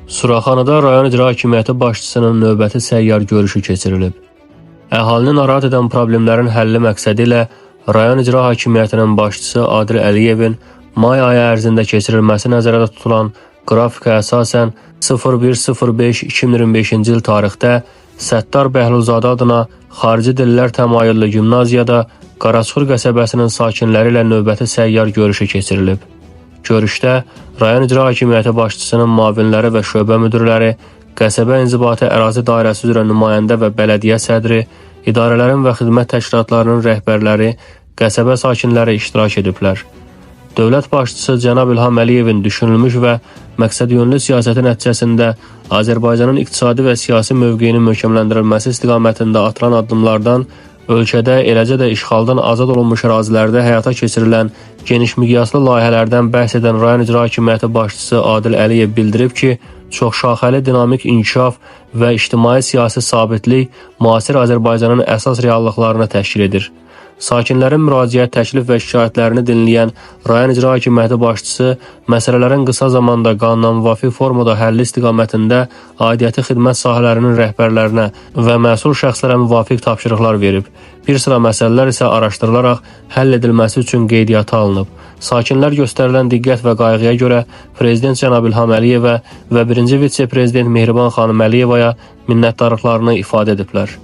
Suraxanıda rayon icra hakimiyyəti başçısının növbəti səyyar görüşü keçirilib. Əhalini narahat edən problemlərin həlli məqsədi ilə rayon icra hakimiyyətinin başçısı Adil Əliyevin may ayı ərzində keçirilməsi nəzərdə tutulan qrafika əsasən 01.05.2025-ci il tarixdə Səttar Bəhluzadə adına xarici dillər təmayüllü gimnaziyada Qaraçuxur qəsəbəsinin sakinləri ilə növbəti səyyar görüşü keçirilib. Görüşdə rayon icra hakimiyyəti başçısının müavinləri və şöbə müdirləri, qəsəbə inzibati ərazi dairəsi üzrə nümayəndə və bələdiyyə sədri, idarələrin və xidmət təşkilatlarının rəhbərləri, qəsəbə sakinləri iştirak ediblər. Dövlət başçısı cənab İlham Əliyevin düşünülmüş və məqsədyönlü siyasəti nəticəsində Azərbaycanın iqtisadi və siyasi mövqeyinin möhkəmləndirilməsi istiqamətində atılan addımlardan, ölkədə, eləcə də işğaldan azad olunmuş ərazilərdə həyata keçirilən geniş miqyaslı layihələrdən bəhs edən rayon icra hakimiyyəti başçısı Adil Əliyev bildirib ki, çoxşaxəli dinamik inkişaf və ictimai-siyasi sabitlik müasir Azərbaycanın əsas reallıqlarını təşkil edir. Sakinlərin müraciət, təklif və şikayətlərini dinləyən rayon icra hakimiyyəti başçısı məsələlərin qısa zamanda qanunamuvafiq formada həlli istiqamətində aidiyyəti xidmət sahələrinin rəhbərlərinə və məsul şəxslərə müvafiq tapşırıqlar verib. Bir sıra məsələlər isə araşdırılaraq həll edilməsi üçün qeydiyyata alınıb. Sakinlər göstərilən diqqət və qayğıya görə Prezident cənab İlham Əliyevə və 1-ci vitse-prezident Mehriban xanım Əliyevaya minnətdarlıqlarını ifadə ediblər.